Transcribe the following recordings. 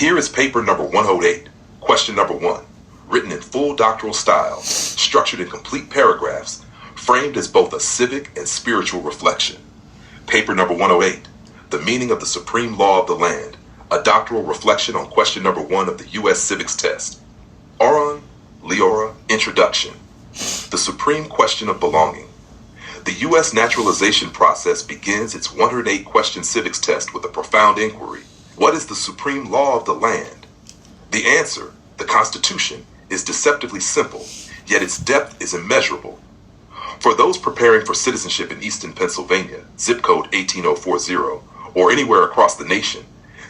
Here is paper number 108, question number 1, written in full doctoral style, structured in complete paragraphs, framed as both a civic and spiritual reflection. Paper number 108, the meaning of the supreme law of the land, a doctoral reflection on question number 1 of the U.S. Civics Test. Auron Leora Introduction. The supreme question of belonging. The U.S. naturalization process begins its 108-question civics test with a profound inquiry. What is the supreme law of the land? The answer, the Constitution, is deceptively simple, yet its depth is immeasurable. For those preparing for citizenship in Easton, Pennsylvania, zip code 18040, or anywhere across the nation,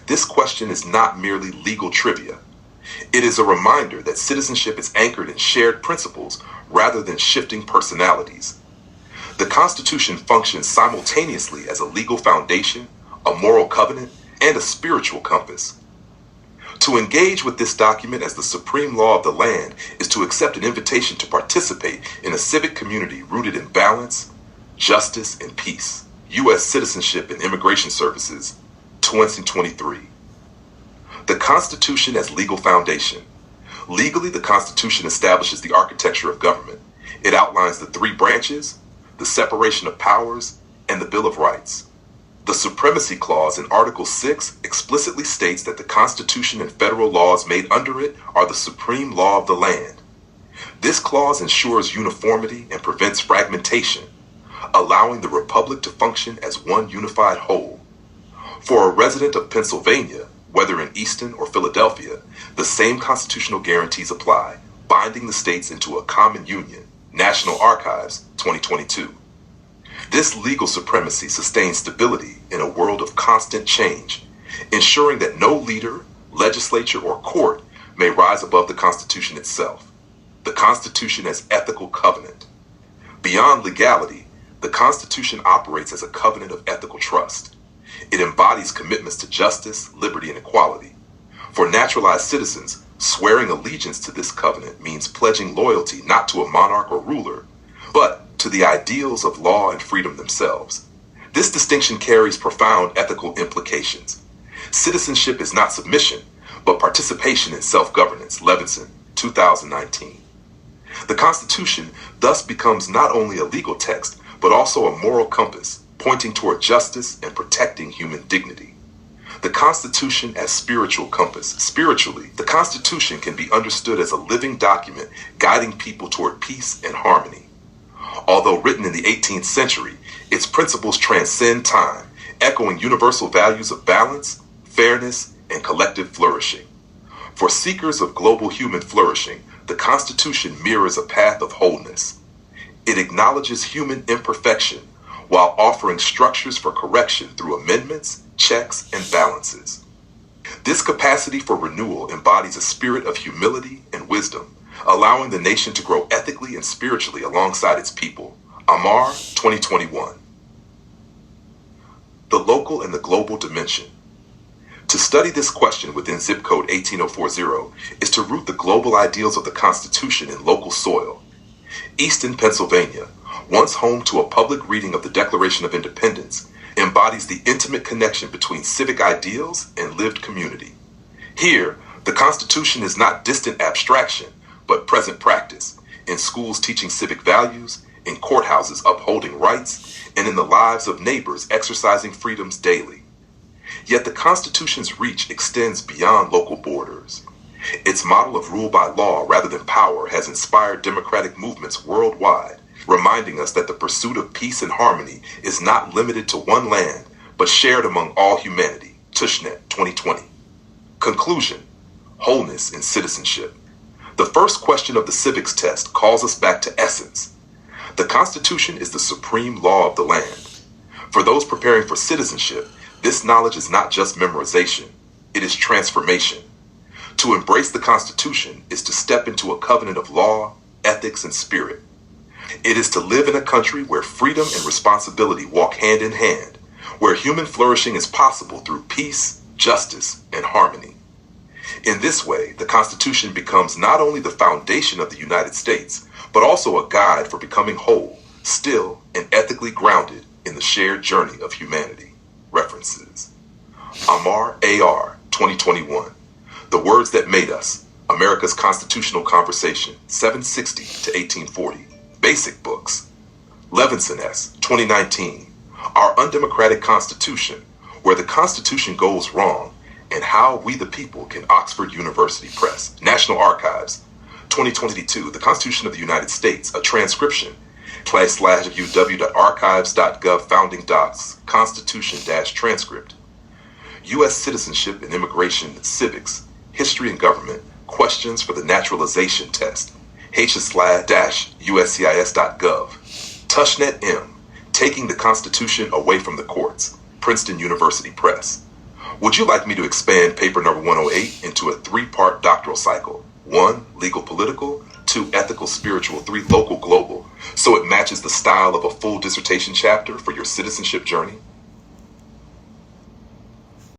this question is not merely legal trivia. It is a reminder that citizenship is anchored in shared principles rather than shifting personalities. The Constitution functions simultaneously as a legal foundation, a moral covenant, and a spiritual compass. To engage with this document as the supreme law of the land is to accept an invitation to participate in a civic community rooted in balance, justice, and peace. U.S. Citizenship and Immigration Services, 2023. The Constitution as legal foundation. Legally, the Constitution establishes the architecture of government. It outlines the 3 branches, the separation of powers, and the Bill of Rights. The Supremacy Clause in Article 6 explicitly states that the Constitution and federal laws made under it are the supreme law of the land. This clause ensures uniformity and prevents fragmentation, allowing the Republic to function as one unified whole. For a resident of Pennsylvania, whether in Easton or Philadelphia, the same constitutional guarantees apply, binding the states into a common union. National Archives, 2022. This legal supremacy sustains stability in a world of constant change, ensuring that no leader, legislature, or court may rise above the Constitution itself. The Constitution as ethical covenant. Beyond legality, the Constitution operates as a covenant of ethical trust. It embodies commitments to justice, liberty, and equality. For naturalized citizens, swearing allegiance to this covenant means pledging loyalty not to a monarch or ruler, but to the ideals of law and freedom themselves. This distinction carries profound ethical implications. Citizenship is not submission, but participation in self-governance. Levinson, 2019. The Constitution thus becomes not only a legal text, but also a moral compass, pointing toward justice and protecting human dignity. The Constitution as spiritual compass. Spiritually, the Constitution can be understood as a living document guiding people toward peace and harmony. Although written in the 18th century, its principles transcend time, echoing universal values of balance, fairness, and collective flourishing. For seekers of global human flourishing, the Constitution mirrors a path of wholeness. It acknowledges human imperfection while offering structures for correction through amendments, checks, and balances. This capacity for renewal embodies a spirit of humility and wisdom, allowing the nation to grow ethically and spiritually alongside its people. Amar, 2021. The local and the global dimension. To study this question within zip code 18040 is to root the global ideals of the Constitution in local soil. Easton, Pennsylvania, once home to a public reading of the Declaration of Independence, embodies the intimate connection between civic ideals and lived community. Here, the Constitution is not distant abstraction, but present practice, in schools teaching civic values, in courthouses upholding rights, and in the lives of neighbors exercising freedoms daily. Yet the Constitution's reach extends beyond local borders. Its model of rule by law rather than power has inspired democratic movements worldwide, reminding us that the pursuit of peace and harmony is not limited to one land, but shared among all humanity. Tushnet, 2020. Conclusion: wholeness in citizenship. The first question of the civics test calls us back to essence. The Constitution is the supreme law of the land. For those preparing for citizenship, this knowledge is not just memorization, it is transformation. To embrace the Constitution is to step into a covenant of law, ethics, and spirit. It is to live in a country where freedom and responsibility walk hand in hand, where human flourishing is possible through peace, justice, and harmony. In this way, the Constitution becomes not only the foundation of the United States, but also a guide for becoming whole, still, and ethically grounded in the shared journey of humanity. References: Amar A.R., 2021. The Words That Made Us, America's Constitutional Conversation, 760 to 1840. Basic Books. Levinson S., 2019. Our Undemocratic Constitution, Where the Constitution Goes Wrong, and How We the People Can. Oxford University Press. National Archives, 2022. The Constitution of the United States, a transcription. /uw.archives.gov Founding Docs, Constitution-transcript. U.S. Citizenship and Immigration Civics, History and Government, Questions for the Naturalization Test, hs/uscis.gov. Tushnet M., Taking the Constitution Away from the Courts, Princeton University Press. Would you like me to expand paper number 108 into a 3-part doctoral cycle? 1, legal political, 2, ethical spiritual, 3, local global, so it matches the style of a full dissertation chapter for your citizenship journey?